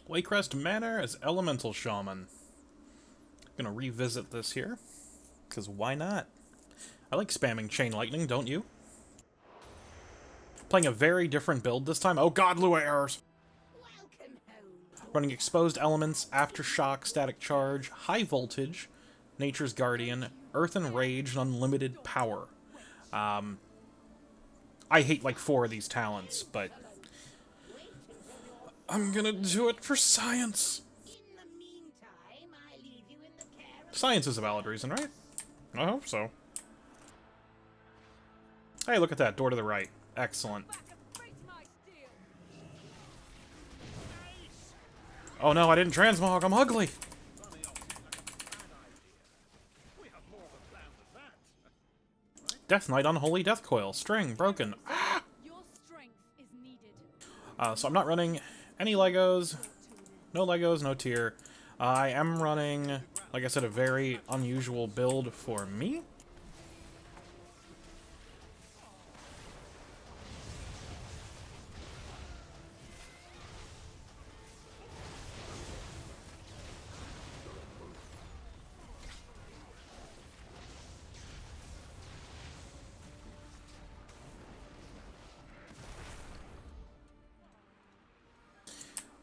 Waycrest Manor as Elemental Shaman. Gonna revisit this here, because why not? I like spamming Chain Lightning, don't you? Playing a very different build this time. Oh god, Lua errors! Running Exposed Elements, Aftershock, Static Charge, High Voltage, Nature's Guardian, Earth and Rage, and Unlimited Power. I hate like 4 of these talents, but I'm gonna do it for science. Science is a valid reason, right? I hope so. Hey, look at that. Door to the right. Excellent. Oh no, I didn't transmog. I'm ugly. Death Knight, Unholy Death Coil. String, broken. Ah! So I'm not running any Legos. No Legos, no tier. I am running, like I said, a very unusual build for me.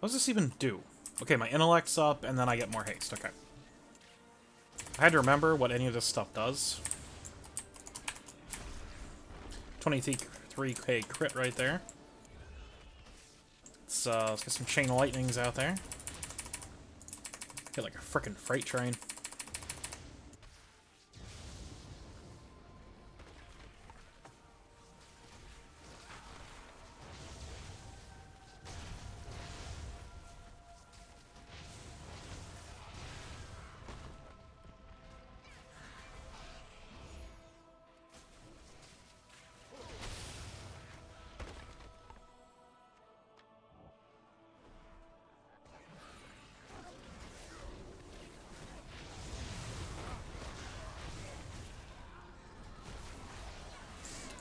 What does this even do? Okay, my intellect's up, and then I get more haste. Okay. I had to remember what any of this stuff does. 23k crit right there. Let's get some Chain Lightnings out there. Get like a frickin' freight train.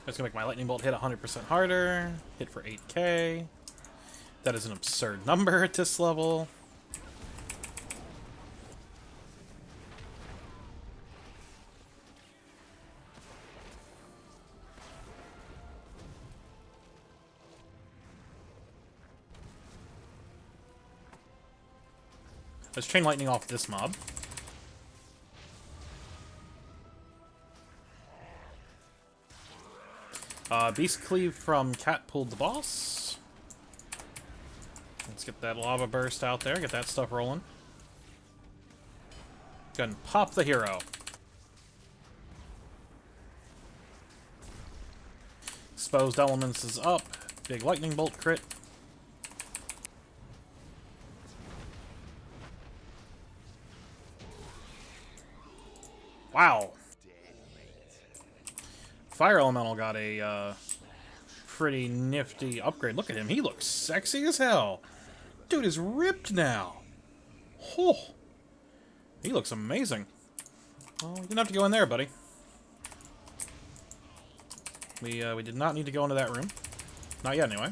That's gonna make my lightning bolt hit 100% harder. Hit for 8k. That is an absurd number at this level. Let's chain lightning off this mob. Beast Cleave from Cat pulled the boss. Let's get that lava burst out there, get that stuff rolling. Go ahead and pop the hero. Exposed Elements is up. Big lightning bolt crit. Wow. Fire Elemental got a pretty nifty upgrade. Look at him. He looks sexy as hell. Dude is ripped now. Oh, he looks amazing. Well, you didn't have to go in there, buddy. We did not need to go into that room. Not yet, anyway.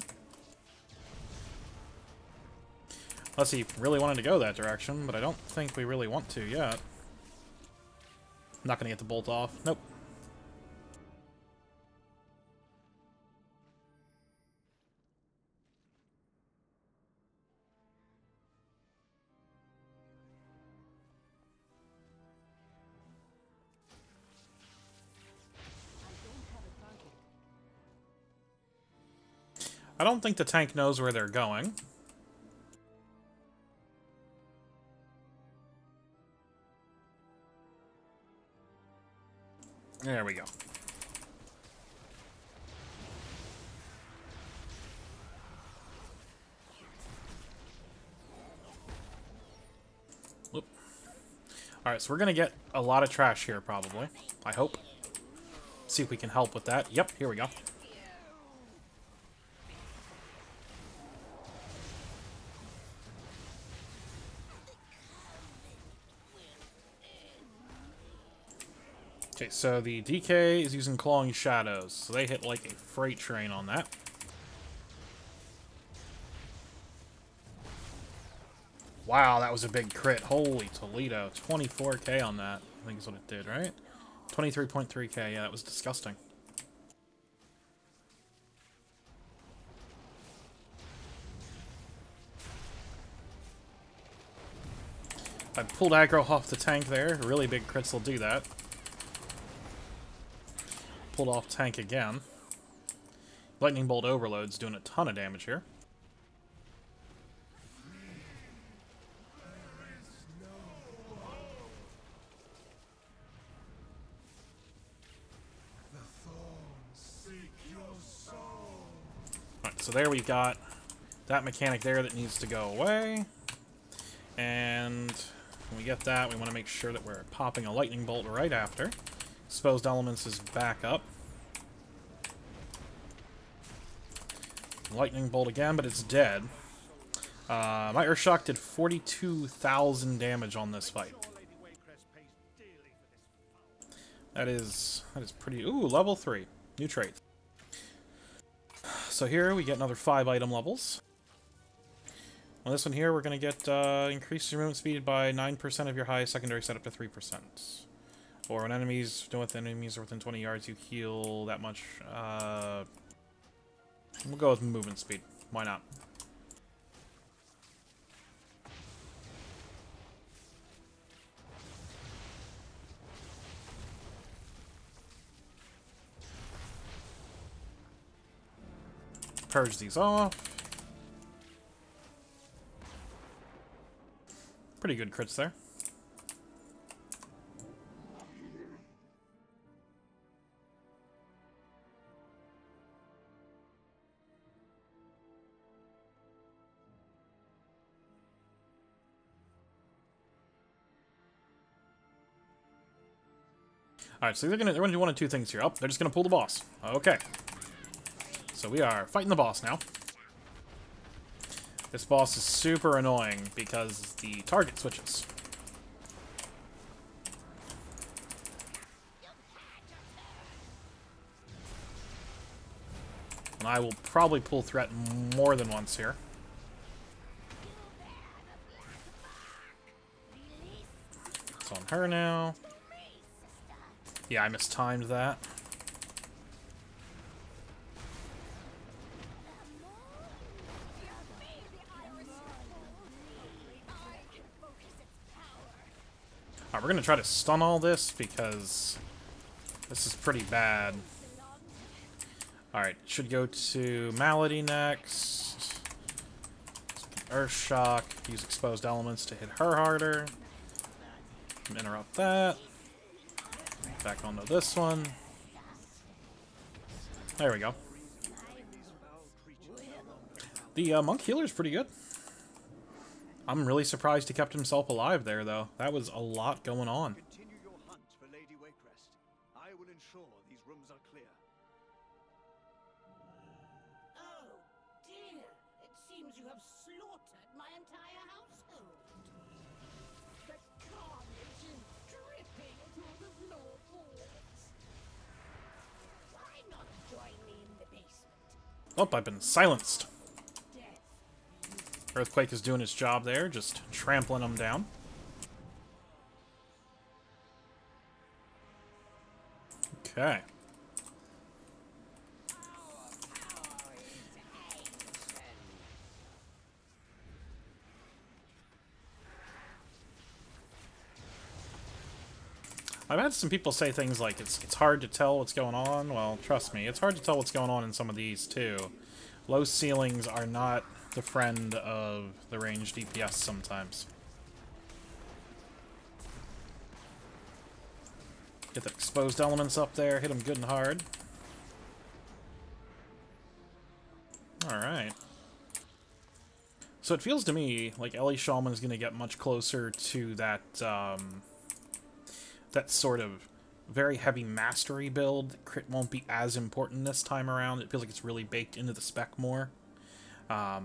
Unless he really wanted to go that direction, but I don't think we really want to yet. I'm not going to get the bolt off. Nope. I don't think the tank knows where they're going. There we go. Whoop. Alright, so we're gonna get a lot of trash here, probably. I hope. See if we can help with that. Yep, here we go. Okay, so the DK is using Clawing Shadows, so they hit like a freight train on that. Wow, that was a big crit. Holy Toledo. 24k on that, I think is what it did, right? 23.3k, yeah, that was disgusting. I pulled aggro off the tank there. Really big crits will do that. Pulled off tank again. Lightning Bolt Overload's doing a ton of damage here. Alright, so there we got that mechanic there that needs to go away. And when we get that, we want to make sure that we're popping a Lightning Bolt right after. Exposed Elements is back up. Lightning Bolt again, but it's dead. My Earthshock did 42,000 damage on this fight. That is pretty... Ooh, level 3. New trait. So here we get another 5 item levels. On this one here, we're going to get increase your movement speed by 9% of your highest secondary set up to 3%. Or when enemies are within 20 yards, you heal that much. We'll go with movement speed. Why not? Purge these off. Pretty good crits there. Alright, so they're gonna do one of two things here. Oh, they're just gonna pull the boss. Okay. So we are fighting the boss now. This boss is super annoying because the target switches. And I will probably pull threat more than once here. It's on her now. Yeah, I mistimed that. Alright, we're gonna try to stun all this because this is pretty bad. Alright, should go to Malady next. Earthshock, use exposed elements to hit her harder. Interrupt that. Back onto this one. There we go. The monk healer is pretty good. I'm really surprised he kept himself alive there, though. That was a lot going on. Continue your hunt for Lady Waycrest. I will ensure these rooms are clear. Oh, dear. It seems you have slaughtered my entire household. The carnage is dripping through the floorboards. Why not join me in the basement? Oh, I've been silenced. Earthquake is doing its job there, just trampling them down. Okay. I've had some people say things like it's hard to tell what's going on. Well, trust me, it's hard to tell what's going on in some of these too. Low ceilings are not the friend of the ranged DPS sometimes. Get the exposed elements up there, hit them good and hard. Alright. So it feels to me like Ellie Shaman is going to get much closer to that, that sort of very heavy mastery build. Crit won't be as important this time around. It feels like it's really baked into the spec more. At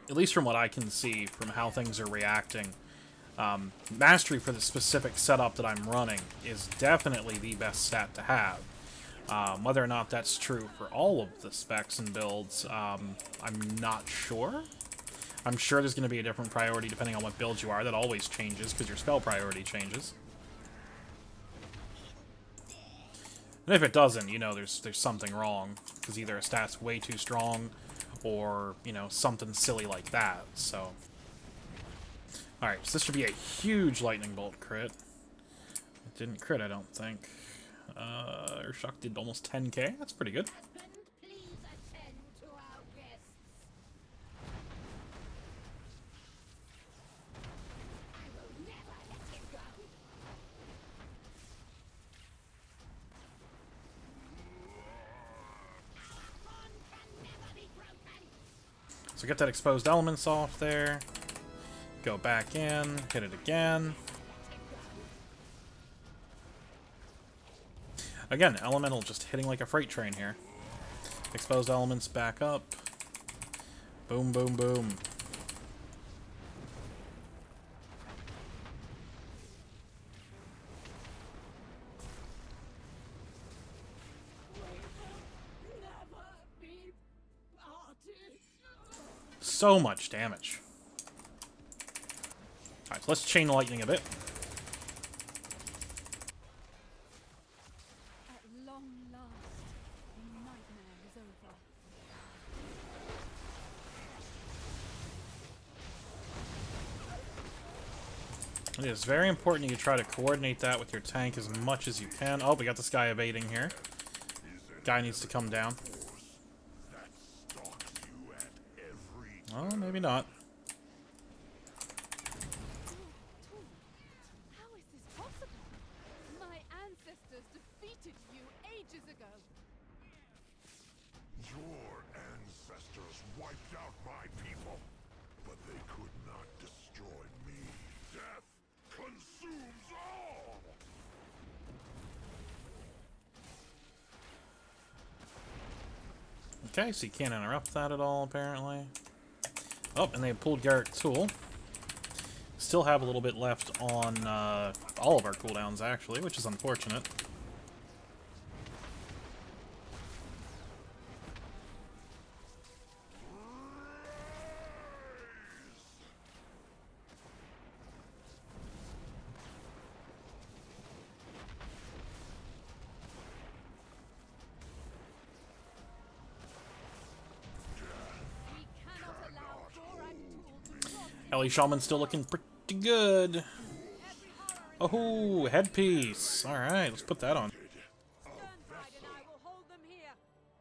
least from what I can see, from how things are reacting, mastery for the specific setup that I'm running is definitely the best stat to have. Whether or not that's true for all of the specs and builds, I'm not sure. I'm sure there's going to be a different priority depending on what build you are. That always changes because your spell priority changes. And if it doesn't, you know, there's something wrong, because either a stat's way too strong, or, you know, something silly like that, so... Alright, so this should be a huge lightning bolt crit. It didn't crit, I don't think. Urshock did almost 10k, that's pretty good. Please attend to our guests. I will never let it go. Our bond can never be broken. So get that exposed elements off there. Go back in, hit it again. Again, elemental just hitting like a freight train here. Exposed elements back up. Boom, boom, boom. Never be parted. So much damage. Alright, so let's chain lightning a bit. At long last, the nightmare is over. It is very important you try to coordinate that with your tank as much as you can. Oh, we got this guy evading here. Guy needs to come down. Oh, maybe not. How is this possible? My ancestors defeated you ages ago. Your ancestors wiped out my people, but they could not destroy me. Death consumes all! Okay, so you can't interrupt that at all, apparently. Oh, and they pulled Garrick's tool. Still have a little bit left on all of our cooldowns, actually, which is unfortunate. We cannot allow Gorak tool to rot. Ellie Shaman still looking pretty good. Every horror Oh, headpiece. Alright, let's put that on. Sternbride and I will hold them here.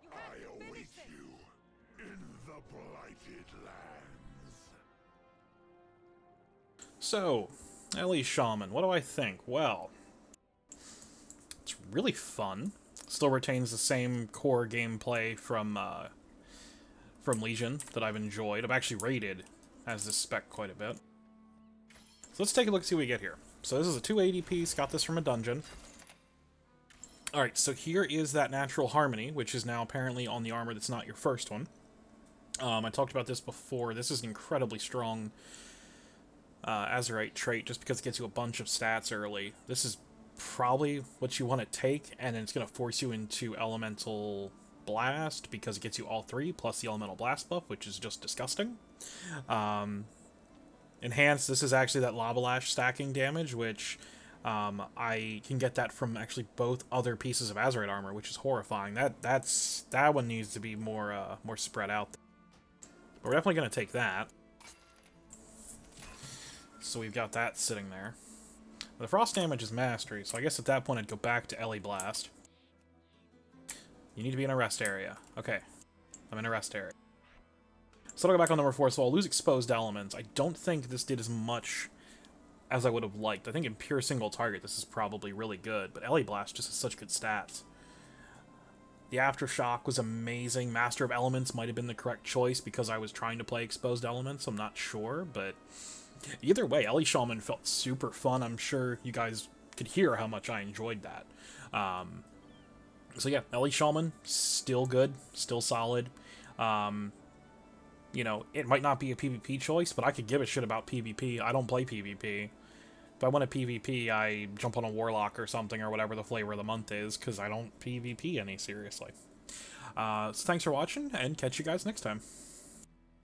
You have I to await finish it. you in the Blighted Lands. So, Ellie Shaman, what do I think? Well, it's really fun. Still retains the same core gameplay from Legion that I've enjoyed. I've actually rated as this spec quite a bit. So let's take a look and see what we get here. So this is a 280 piece, got this from a dungeon. Alright, so here is that Natural Harmony, which is now apparently on the armor that's not your first one. I talked about this before. This is an incredibly strong Azerite trait, just because it gets you a bunch of stats early. This is probably what you want to take, and then it's going to force you into Elemental Blast, because it gets you all three, plus the Elemental Blast buff, which is just disgusting. Enhanced, this is actually that Lava Lash stacking damage, which I can get that from actually both other pieces of Azerite armor, which is horrifying. That one needs to be more spread out. But we're definitely going to take that. So we've got that sitting there. The frost damage is mastery, so I guess at that point I'd go back to Ellie Blast. You need to be in a rest area. Okay, I'm in a rest area. So I'll go back on number 4, so I'll lose exposed elements. I don't think this did as much as I would have liked. I think in pure single target this is probably really good, but Ellie Blast just has such good stats. The Aftershock was amazing. Master of Elements might have been the correct choice because I was trying to play exposed elements, I'm not sure, but either way, Ellie Shaman felt super fun. I'm sure you guys could hear how much I enjoyed that. So yeah, Ellie Shaman, still good, still solid. You know, it might not be a PvP choice, but I could give a shit about PvP. I don't play PvP. If I want a PvP, I jump on a Warlock or something, or whatever the flavor of the month is, because I don't PvP any seriously. So thanks for watching, and catch you guys next time.